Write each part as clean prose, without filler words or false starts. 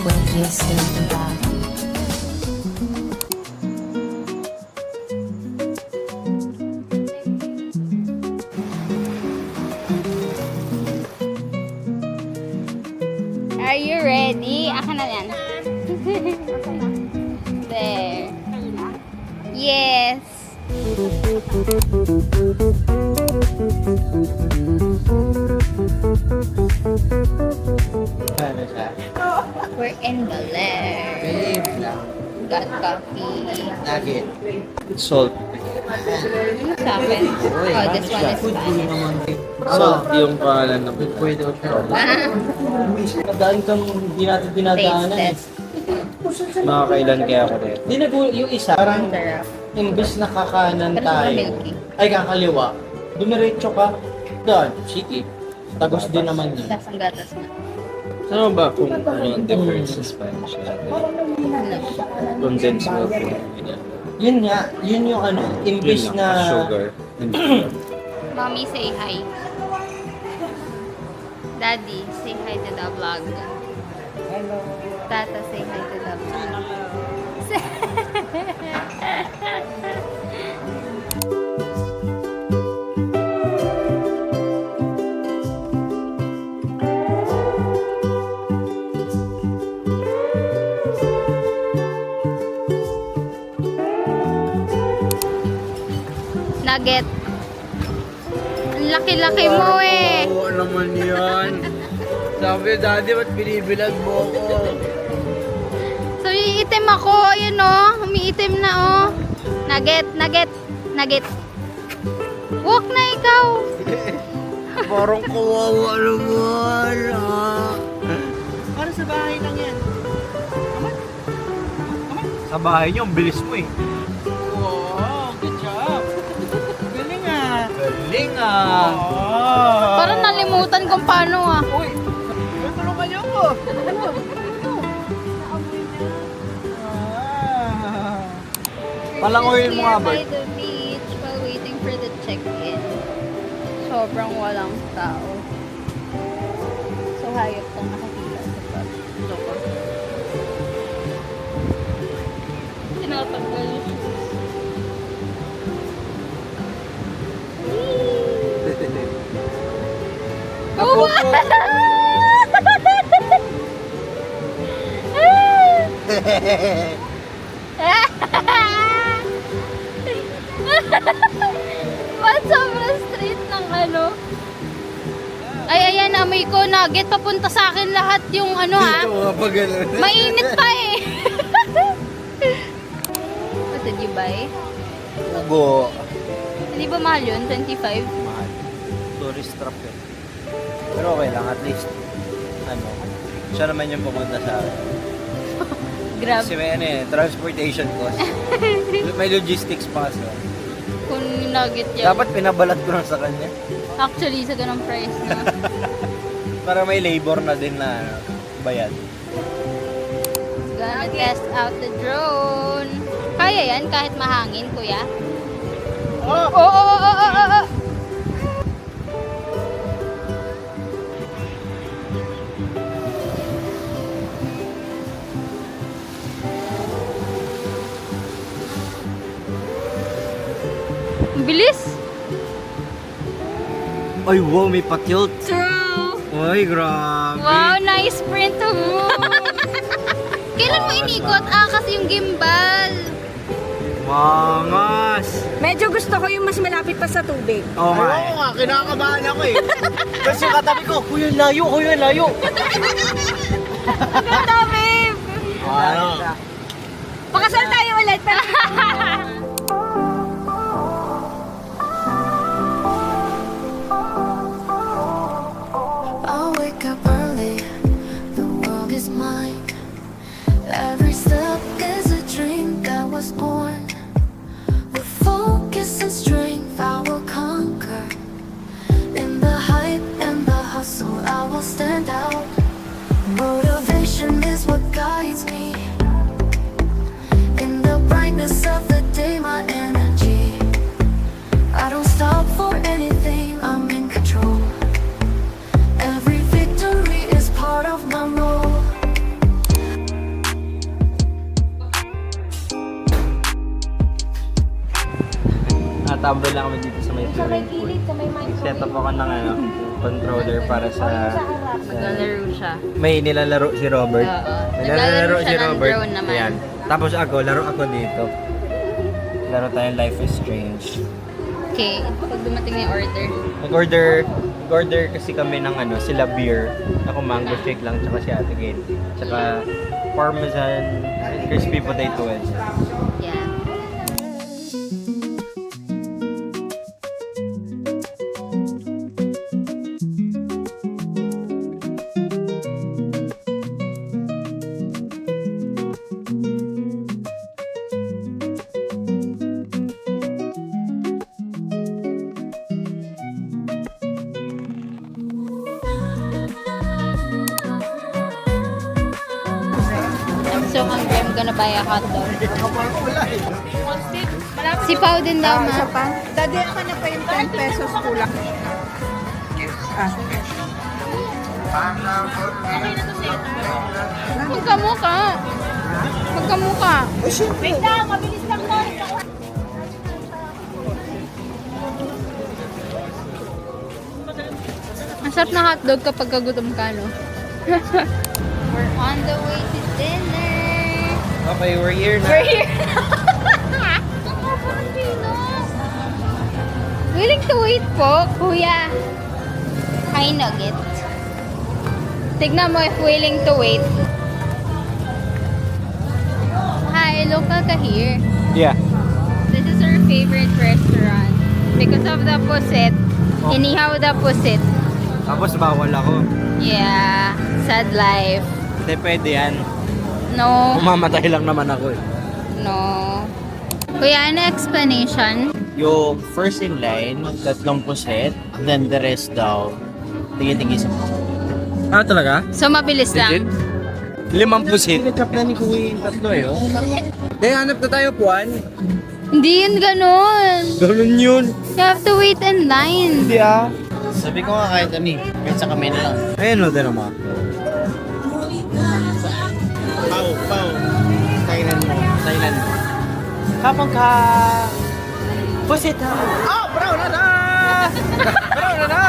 pudiese volar. Are you ready? Akin na yan. There. Yes. Ano siya? We're in Baler. Babe lang. Got coffee. Nugget. Salt. Ano sa akin? Oh, this one is Spanish. Salt yung pangalan ng pwede ko. Ah, Dahil kang hindi natin taste dinadaanan eh. test. Makakailan kaya ako rin. Di yung isa, parang Sarap. imbes na kakanan Pero tayo, sobrang milky. ay kakaliwa, dumiretso ka, doon, sige. Tagos din naman yun. Lasang gatas na. Ano ba kung ano ang difference sa Spanish natin? Condensed milk. Yun nga, yun yung ano, imbes Yun lang, na... sugar. Mommy, say hi. Daddy, say hi to the vlog. Hello. Tata, say hi to the vlog. Nugget. Ang laki-laki mo eh. Oo naman yan. Sabi, daddy, ba't binibilag mo ako? So, iitim ako. Ayun oh. Umiitim na oh. Nugget, nugget, nugget. Walk na ikaw. Parang kawawa naman. Para sa bahay lang yan. Sa bahay niyo, ang bilis mo eh. Wow, good job. Galing ah. Galing ah. Parang nalimutan kung paano ah. Uy, tulungan niyo ako. Palangoyin mo nga, By Bert. the beach while waiting for the check-in. Sobrang walang tao. So, hayop tong nakakita sa bus. Ito ko. Tinatanggal yung shoes. Oh, Ba't sobrang straight ng ano? Ay, ayan, amoy ko. Nugget, papunta sa akin lahat yung ano ha. Ito nga pa ganun. Mainit pa eh. What did you buy? Ugo. Hindi ba mahal yun? 25? Mahal. Tourist trap eh. Pero okay lang, at least, ano, siya naman yung pumunta sa akin. Grab. Kasi may ano eh, transportation cost. May logistics pa kasi. Kung nugget yan. Dapat pinabalat ko lang sa kanya. Actually, sa ganong price na. Para may labor na din na ano, bayad. Gonna test out the drone. Kaya yan kahit mahangin, kuya? Oo, oo, oo, oo, oo. Ang bilis. Ay, wow, may pa-tilt. True. Ay, grabe. Wow, nice sprint mo. Kailan mo inikot? Ah, kasi yung gimbal. Mangas. Medyo gusto ko yung mas malapit pa sa tubig. Oh my. Ayoko nga, kinakabahan ako eh. Kasi katabi ko, kuya layo, kuya layo. Ganda, babe! Ano? Pakasal tayo ulit. I'll wake up early, the world is mine. Every step is a dream that was born. With focus and strength, I will conquer. In the hype and the hustle, I will stand out. Motivation is what guides me. In the brightness of the day, Tambay lang kami dito sa may swimming pool. Set up ako ng controller para sa Maglalaro siya. may nilalaro si Robert. Oo. May Naglalaro siya ng drone naman. Ayan. Tapos ako, laro ako dito. Laro tayong Life is Strange. Okay, pag dumating na yung Nag-order kasi kami ng sila beer. Ako mango shake lang, tsaka si Ate Gail. Tsaka parmesan crispy potato wedge. Yeah. I'm so hungry. I'm gonna buy a hot dog. Si Pao din daw, ma. Daddy, ako na pa yung 10 pesos kulang. Magkamukha. Magkamukha. Wait lang, mabilis lang to. Masarap na hotdog kapag kagutom ka, no? We're on the way to dinner. Okay, we're here na. We're here. Willing to wait po, kuya. Hi, Nugget. Tignan mo if willing to wait. Hi, local ka here. Yeah. This is our favorite restaurant. Because of the pusit. Oh. Inihaw the pusit. Tapos bawal ako. Yeah, sad life. Hindi pwede yan. No, Umamatay lang naman ako eh. no. Kuya, ano explanation? Yung first in line, 3 puset, then the rest daw, tingin-tingin sa Ah, talaga? So, mabilis lang. 5 pusit. Pinachop na ni Kuya yung 3 eh, oh. Eh, hanap na tayo, Puan. Hindi yun ganun. Ganun yun. You have to wait in line. Hindi ah. Sabi ko nga kahit ano eh, kahit sa kami na lang. Ayun o, din naman. Pau. Thailand mo. Kapag ka... Pusit ha. Oh, brown na na! Brown na na!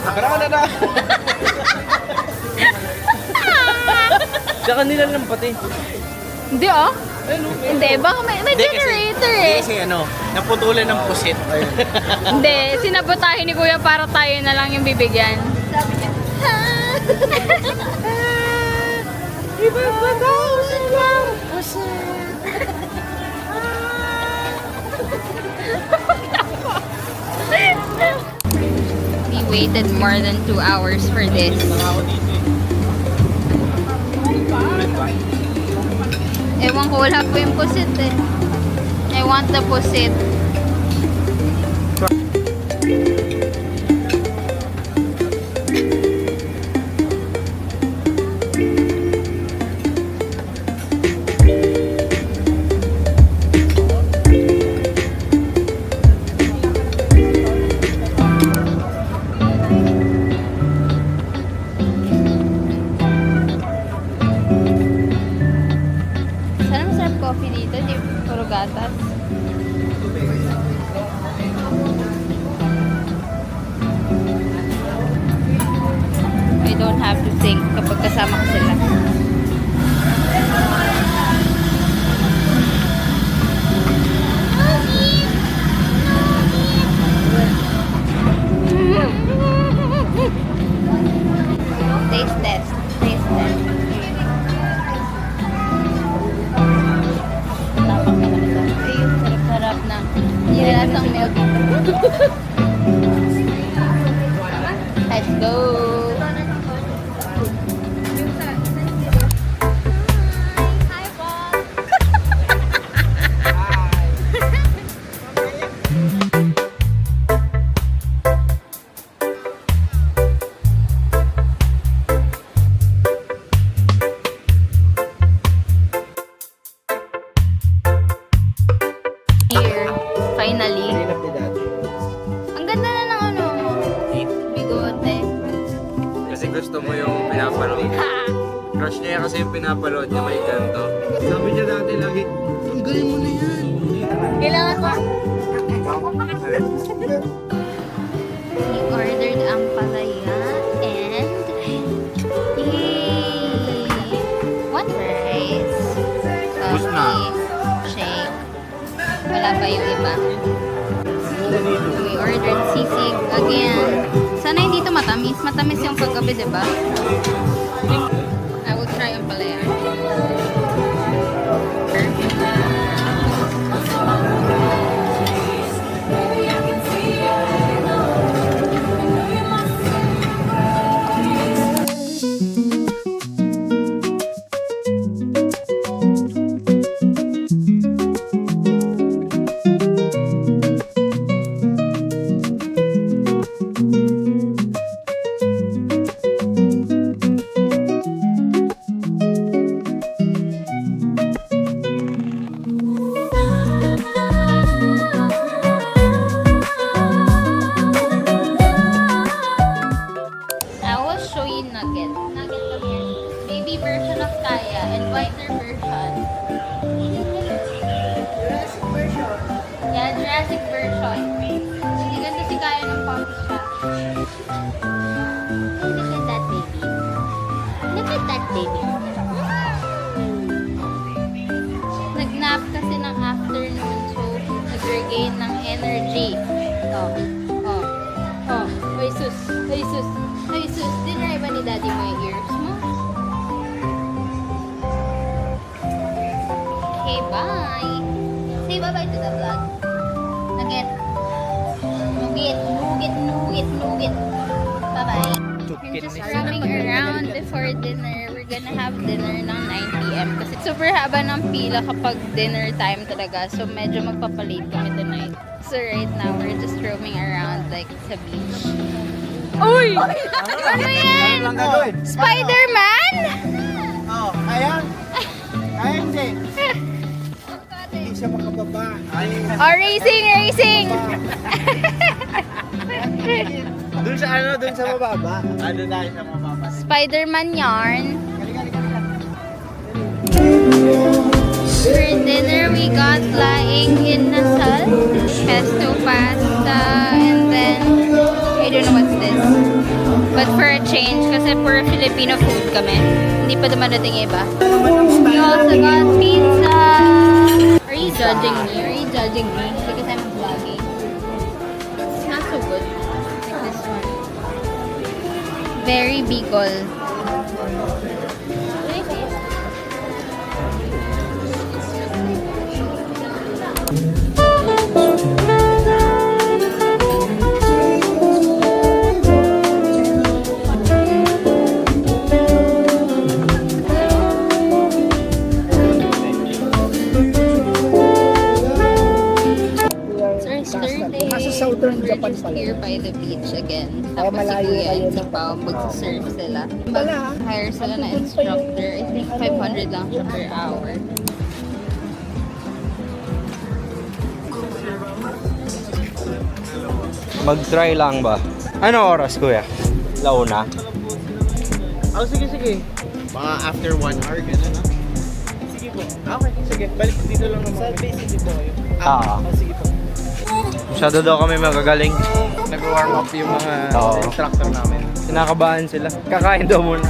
Brown na na! Tsaka nila lang pati. Hindi oh. Hindi, baka may generator eh. Kasi naputulan ng pusit. Hindi, sinabotahin ni Kuya para tayo na lang yung bibigyan. Sabi niya, We waited more than 2 hours for this. Ewan ko, wala po yung pusit eh. I want the pusit. Sana masarap coffee dito, di puro gatas. I don't have to think kapag kasama ko sila. Taste test. Taste test. Tapak na kami sa ayun, sarap-sarap na. Nilasang milk. Let's go! Hi, Paul! Here, finally. Ang ganda na ng ano mo. Bigote. Kasi gusto mo yung pinapanood. Crush niya kasi yung pinapanood niya may ganito. Sabi niya dati lagi, tanggalin mo na yan. Kailangan ko. We ordered ang palaya and what rice? Coffee, shake. Wala pa yung iba. We ordered sisig again. Sana hindi ito matamis. Matamis yung paggabi, diba? I will try ang palaya. I will show you nugget. Nugget come here. Baby version of Kaya and whiter version. Jurassic version. Yeah, Jurassic version. Hindi ganito si Kaya ng puppy siya. Look at that baby. Look at that baby. Nag-nap kasi ng afternoon, so nag-regain ng energy. Oh. Ay sus. Ay sus. Ay sus. Dinry ba ni daddy mo yung ears mo? Okay, bye. Say bye-bye to the vlog. Nugget. Nugget. Bye-bye. We're just roaming around before dinner. We're gonna have dinner ng 9 p.m. Kasi super haba ng pila kapag dinner time talaga. So medyo magpapalit kami tonight. So right now, we're just roaming around like sa beach. Uy! Ano yan? Lang gagawin. Spider-Man? Oh, kaya? Kaya hindi. Hindi siya makababa. Oh, racing! Doon sa doon sa mababa. Ano na sa mababa? Spider-Man yarn. For dinner, we got laing inasal, pesto pasta, and then, I don't know what's this. But for a change, kasi puro Filipino food kami. Hindi pa dumadating yung iba. We also got pizza. Are you judging me? Because I'm vlogging. It's not so good. Like this one. Very Bicol. Can I taste? Nasa southern Japan We're just pala. here by the beach again. Kaya Tapos si malayo Kuya kayo and si ng- Pao, mag-surf sila. Wala. Mag-hire sila na instructor. I think 500 lang siya per hour. Mag-try lang ba? Ano oras, kuya? Launa? Oh, sige. Mga after 1 hour, gano'n na. Sige po. Okay, sige. Balik dito lang naman. Sa basic po kayo. Sige po. Masyado daw kami magagaling. Nag-warm up yung mga Oo. instructor namin. Kinakabahan sila. Kakain daw muna.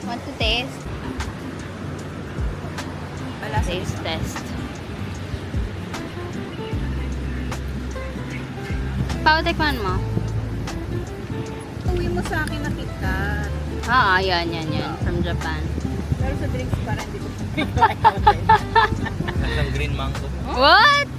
Want to taste? Taste test. Pao, tikman mo. Uwi mo sa akin na KitKat. Yan. From Japan. Pero sa drinks para hindi ko. Lasang green mango. What?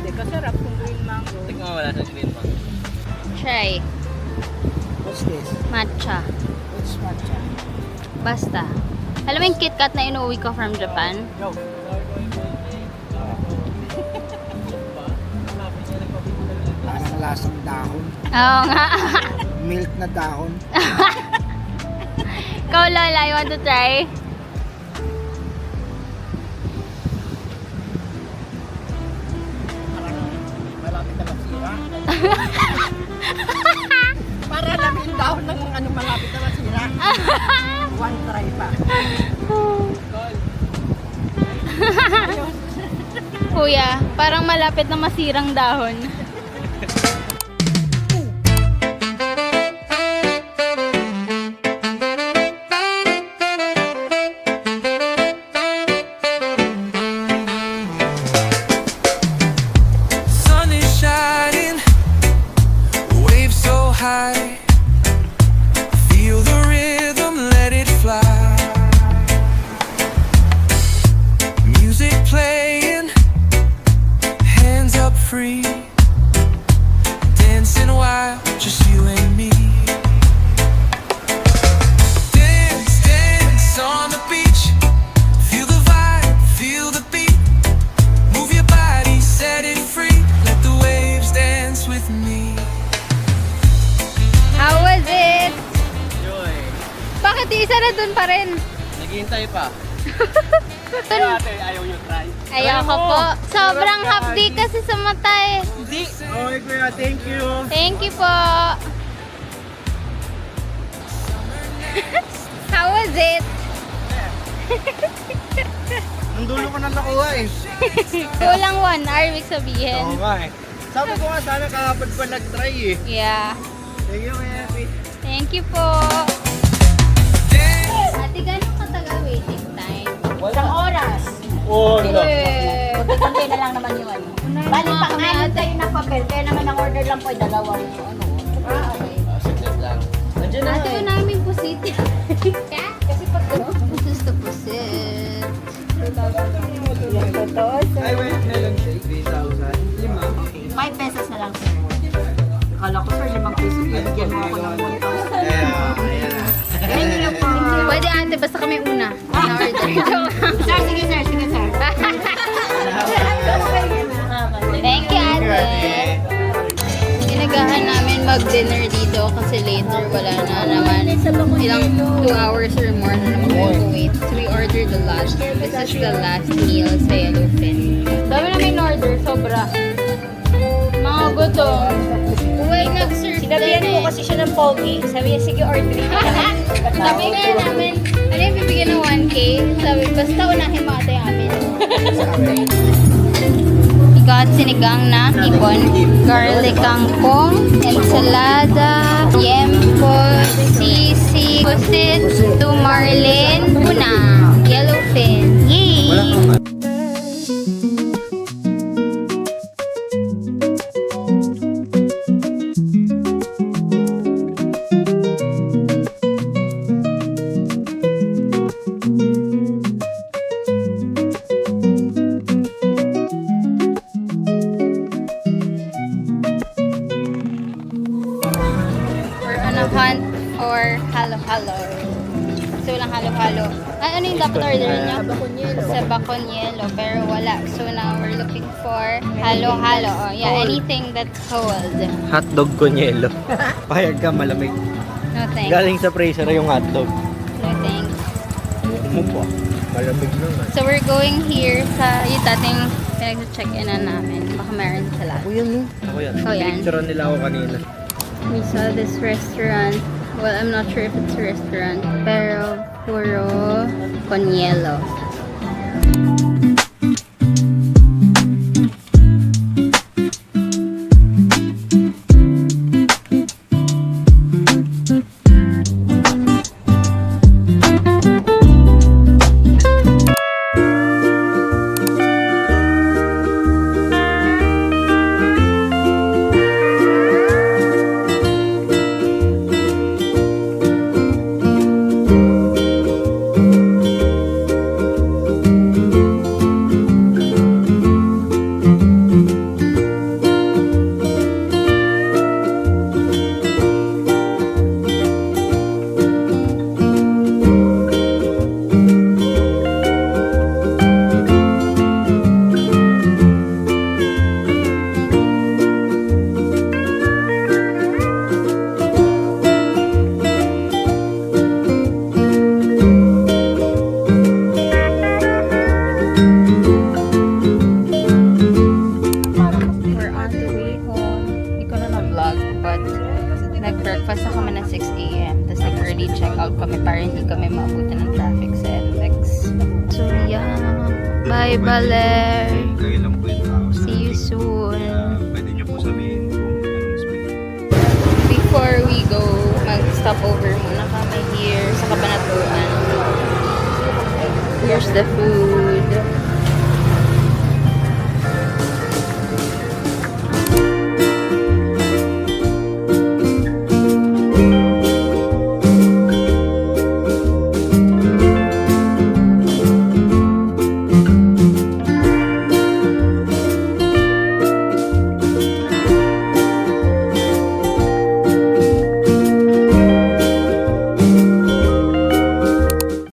Hindi, kasarap kung green mango. Tingnan mo, lasang green mango. Try. What's this? Matcha. Which matcha? Basta. Alam mo yung KitKat na inuwi ko from Japan? Parang lasang dahon. Oo nga. Milk na dahon. Ikaw, Lola, you want to try? Para lamin daw ng ano malapit na masira. One try pa. Kuya, parang malapit na masirang dahon. Sun is shining, waves so high. Feel the rhythm, let it fly. Music playing, hands up free. Dancing wild, just you and me. Dance, dance on the beach. Feel the vibe, feel the beat. Move your body, set it free. Let the waves dance with me. How was it? Joy. Bakit yung isa na dun pa rin? Naghihintay pa. Dun. Ate, ayaw nyo try. Ayaw ko po. Sobrang hapdi kasi sa mata eh. Hindi. Okay, kuya. Thank you. Thank you po. How was it? Ang dulo ko na nakuha eh. Kulang 1 hour, ibig sabihin. Oo nga eh. Sabi ko nga sana kahapon pa nag-try eh. Yeah. Thank you, kuya. Thank you po. Ate, gano'ng katagal waiting time? Isang oras. Oh, no. Konti na lang naman yung ano. Bali pang anin tayo ng papel. Kaya naman ang order lang po ay dalawang ano. Okay. Saglit lang. Nandiyan na. Ate, namin pusit. Kasi pag this is the pusit. Yung totoo. Ay, wait. Melon shake. 3,000. 5 pesos na lang, sir. Akala ko, sir, 5 pesos. Bibigyan mo ako ng 1,000. Ayan. Thank you po. Pwede ate, basta kami una. Na-order. Sir, sige, sir. Sige, sir. Thank you, ate. Ginagahan namin mag-dinner dito kasi later wala na naman. Ilang 2 hours or more na naman we'll wait. So we ordered the last. This is the last meal sa Yellowfin. Dami na may order, sobra. Mga gutom. Uy, nag-serve Sinabihan din ko eh. kasi siya ng pogi. Sabi niya, sige, order ka na. Sabi nga namin, ano yung bibigyan ng 1K? Sabi, basta unahin mo ate yung amin. We got sinigang na hipon, garlic kangkong, ensalada, yempo, sisig, pusit, tumarlin, tuna, yellowfin. Yay! We're on a hunt for halo-halo. So, walang halo-halo. Ano yung dapat orderin nyo? Sa Baconyelo. Pero wala. So, now we're looking for halo-halo. Oh, yeah, anything that's cold. Hotdog konyelo. Payag ka, malamig. No thanks. Galing sa freezer yung hotdog. No thanks. Mo po. Malamig naman. So, we're going here sa yung dating pinag-check-in na namin. Baka meron sila. Ako yan eh. Ako yan. Oh, yan. Picturean nila ako kanina. We saw this restaurant. Well, I'm not sure if it's a restaurant. Pero, puro Conyelo. but nag-breakfast na kami ng 6 a.m. Tapos nag-early check-out kami para hindi kami maabutan ng traffic sa NLEX. So, yeah. Bye, Baler! Kayo lang po yung tao. See you soon! Pwede nyo po sabihin kung anong speed. Before we go, mag-stop over muna kami here sa Cabanatuan. Here's the food.